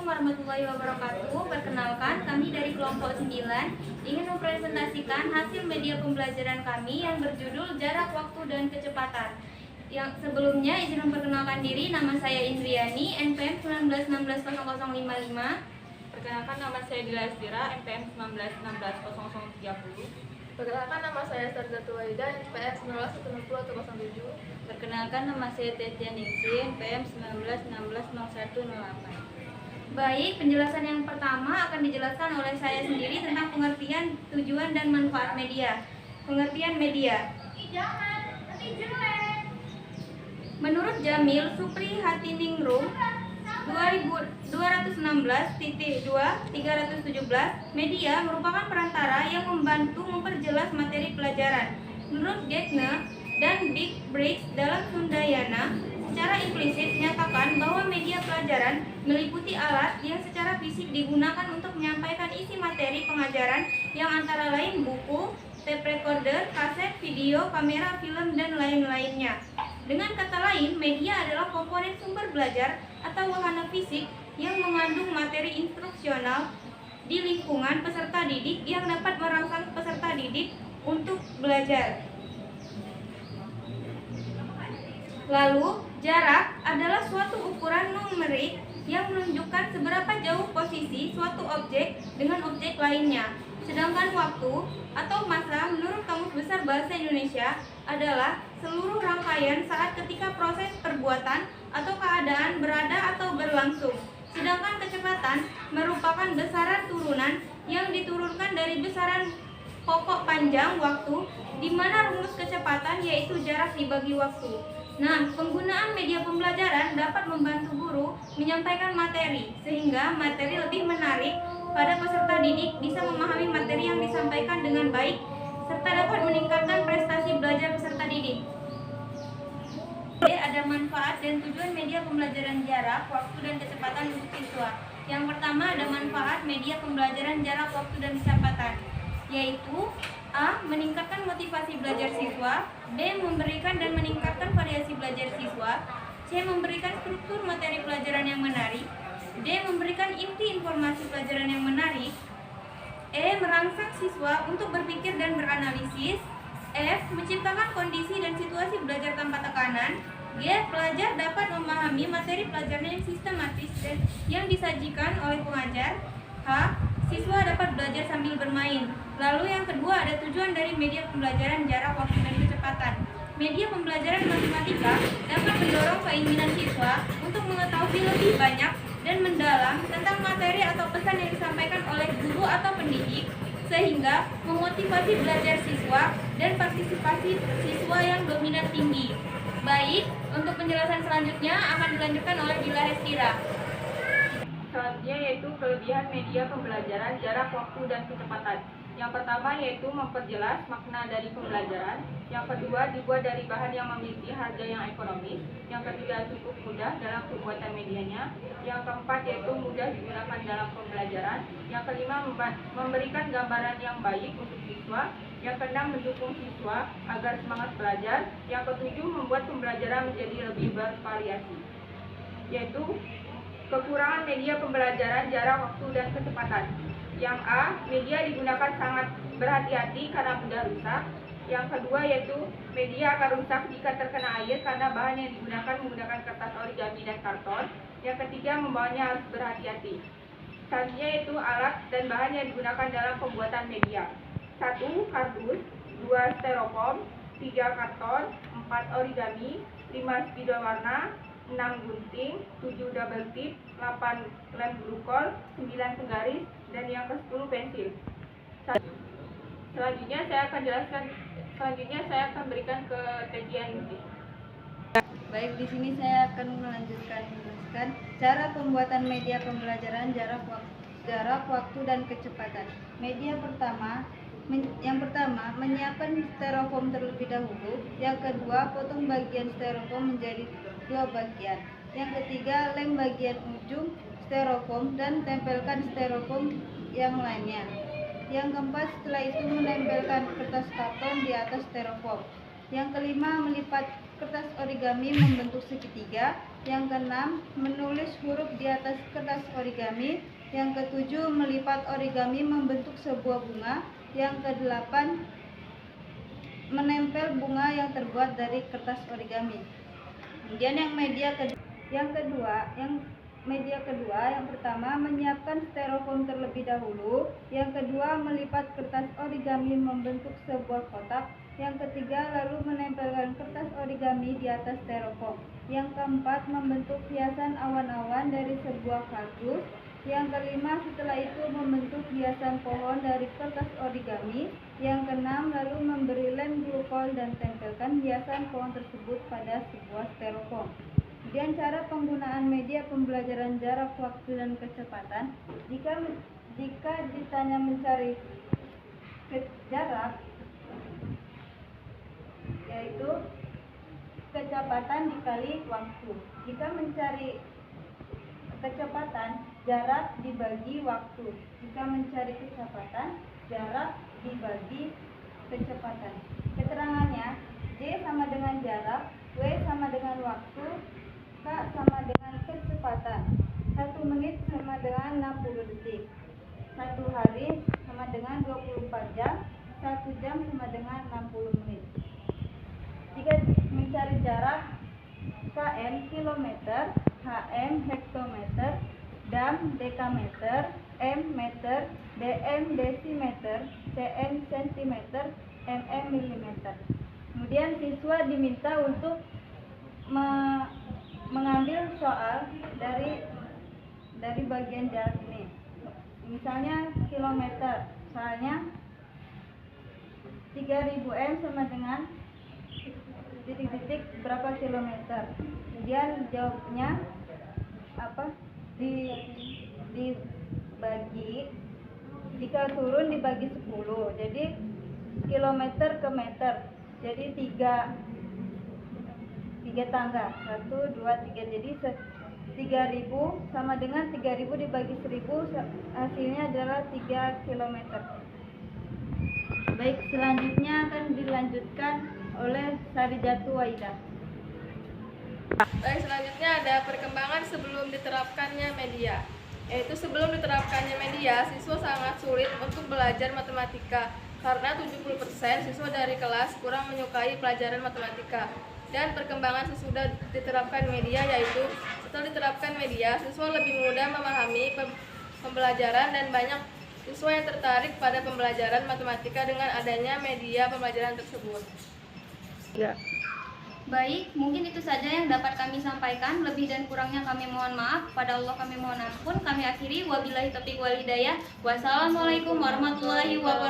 Assalamualaikum warahmatullahi wabarakatuh. Perkenalkan, kami dari kelompok 9 ingin mempresentasikan hasil media pembelajaran kami yang berjudul Jarak Waktu dan Kecepatan. Yang sebelumnya izin memperkenalkan diri, nama saya Indriani, NPM 19160055. Perkenalkan, nama saya Dila Estira, NPM 19160030. Perkenalkan, nama saya Sarzatul Waida, NPM 19101007. Perkenalkan, nama saya Tetian Ningsi, NPM 19160108. Baik, penjelasan yang pertama akan dijelaskan oleh saya sendiri tentang pengertian, tujuan, dan manfaat media. Pengertian media. Menurut Jamil Supri Hatiningrum 216.2.317, media merupakan perantara yang membantu memperjelas materi pelajaran. Menurut Getne dan Big Briggs dalam Sundayana, secara implisit menyatakan bahwa media pelajaran meliputi alat yang secara fisik digunakan untuk menyampaikan isi materi pengajaran yang antara lain buku, tape recorder, kaset, video, kamera, film, dan lain-lainnya. Dengan kata lain, media adalah komponen sumber belajar atau wahana fisik yang mengandung materi instruksional di lingkungan peserta didik yang dapat merangsang peserta didik untuk belajar. Lalu, jarak adalah suatu ukuran numerik yang menunjukkan seberapa jauh posisi suatu objek dengan objek lainnya. Sedangkan waktu atau masa menurut Kamus Besar Bahasa Indonesia adalah seluruh rangkaian saat ketika proses perbuatan atau keadaan berada atau berlangsung. Sedangkan kecepatan merupakan besaran turunan yang diturunkan dari besaran pokok panjang waktu, di mana rumus kecepatan yaitu jarak dibagi waktu. Nah, penggunaan media pembelajaran dapat membantu guru menyampaikan materi, sehingga materi lebih menarik pada peserta didik, bisa memahami materi yang disampaikan dengan baik, serta dapat meningkatkan prestasi belajar peserta didik. Ada manfaat dan tujuan media pembelajaran jarak, waktu, dan kecepatan untuk siswa. Yang pertama, ada manfaat media pembelajaran jarak, waktu, dan kecepatan, yaitu A. Meningkatkan motivasi belajar siswa, B. Memberikan dan meningkatkan variasi belajar siswa, C. Memberikan struktur materi pelajaran yang menarik, D. Memberikan inti informasi pelajaran yang menarik, E. Merangsang siswa untuk berpikir dan beranalisis, F. Menciptakan kondisi dan situasi belajar tanpa tekanan, G. Pelajar dapat memahami materi pelajaran yang sistematis dan yang disajikan oleh pengajar, H. Siswa dapat belajar sambil bermain. Lalu yang kedua, ada tujuan dari media pembelajaran jarak, waktu, dan kecepatan. Media pembelajaran matematika dapat mendorong keinginan siswa untuk mengetahui lebih banyak dan mendalam tentang materi atau pesan yang disampaikan oleh guru atau pendidik, sehingga memotivasi belajar siswa dan partisipasi siswa yang dominan tinggi. Baik, untuk penjelasan selanjutnya akan dilanjutkan oleh Dila Estira. Selanjutnya yaitu kelebihan media pembelajaran jarak, waktu, dan kecepatan. Yang pertama yaitu memperjelas makna dari pembelajaran. Yang kedua, dibuat dari bahan yang memiliki harga yang ekonomis. Yang ketiga, cukup mudah dalam pembuatan medianya. Yang keempat yaitu mudah digunakan dalam pembelajaran. Yang kelima, memberikan gambaran yang baik untuk siswa. Yang keenam, mendukung siswa agar semangat belajar. Yang ketujuh, membuat pembelajaran menjadi lebih bervariasi. Yaitu kekurangan media pembelajaran jarak, waktu, dan kecepatan. Yang A, media digunakan sangat berhati-hati karena mudah rusak. Yang kedua yaitu media akan rusak jika terkena air karena bahan yang digunakan menggunakan kertas origami dan karton. Yang ketiga, membawanya harus berhati-hati. Selanjutnya yaitu alat dan bahan yang digunakan dalam pembuatan media. 1. Kardus, 2. Styrofoam, 3. Karton, 4. Origami, 5. Spidol warna, 6 gunting, 7 double tip, 8 lem glukol, 9 penggaris, dan yang ke-10 pensil. Selanjutnya saya akan berikan ke Tetian Ningsi. Baik, di sini saya akan menjelaskan cara pembuatan media pembelajaran jarak, waktu, dan kecepatan. Media yang pertama, menyiapkan styrofoam terlebih dahulu. Yang kedua, potong bagian styrofoam menjadi 2 bagian. Yang ketiga, lem bagian ujung styrofoam dan tempelkan styrofoam yang lainnya. Yang keempat, setelah itu menempelkan kertas karton di atas styrofoam. Yang kelima, melipat kertas origami membentuk segitiga. Yang keenam, menulis huruf di atas kertas origami. Yang ketujuh, melipat origami membentuk sebuah bunga. Yang kedelapan, menempel bunga yang terbuat dari kertas origami. Kemudian yang media kedua, yang pertama menyiapkan styrofoam terlebih dahulu. Yang kedua, melipat kertas origami membentuk sebuah kotak. Yang ketiga, lalu menempelkan kertas origami di atas styrofoam. Yang keempat, membentuk hiasan awan-awan dari sebuah kardus. Yang kelima, setelah itu membentuk hiasan pohon dari kertas origami. Yang keenam, lalu memberi lem glukol dan tempelkan hiasan pohon tersebut pada sebuah styrofoam. Kemudian cara penggunaan media pembelajaran jarak waktu dan kecepatan. Jika ditanya mencari jarak, yaitu kecepatan dikali waktu. Jika mencari kecepatan, jarak dibagi waktu. Jika mencari kecepatan, jarak dibagi kecepatan. Keterangannya, J sama dengan jarak, W sama dengan waktu, K sama dengan kecepatan. 1 menit sama dengan 60 detik. 1 hari sama dengan 24 jam. 1 jam sama dengan 60 menit. Jika mencari jarak, km kilometer, hm hektometer, dam dekameter, m meter, dm desimeter, cm sentimeter, mm milimeter. Kemudian siswa diminta untuk mengambil soal dari bagian jarak ini. Misalnya kilometer, soalnya 3000 m sama dengan titik-titik berapa kilometer. Kemudian jawabnya apa? Dibagi, jika turun dibagi 10. Jadi kilometer ke meter. Jadi 3 tangga. 1 2 3. Jadi 3000 sama dengan 3000 dibagi 1000, hasilnya adalah 3 km. Baik, selanjutnya akan dilanjutkan oleh Sarijatu Waidah. Baik, selanjutnya ada perkembangan sebelum diterapkannya media. Yaitu sebelum diterapkannya media, siswa sangat sulit untuk belajar matematika karena 70% siswa dari kelas kurang menyukai pelajaran matematika. Dan perkembangan sesudah diterapkan media, yaitu setelah diterapkan media, siswa lebih mudah memahami pembelajaran dan banyak siswa yang tertarik pada pembelajaran matematika dengan adanya media pembelajaran tersebut. Ya. Baik, mungkin itu saja yang dapat kami sampaikan. Lebih dan kurangnya kami mohon maaf. Pada Allah kami mohon ampun. Kami akhiri. Wabillahi taufiq wal hidayah. Wassalamualaikum warahmatullahi wabarakatuh.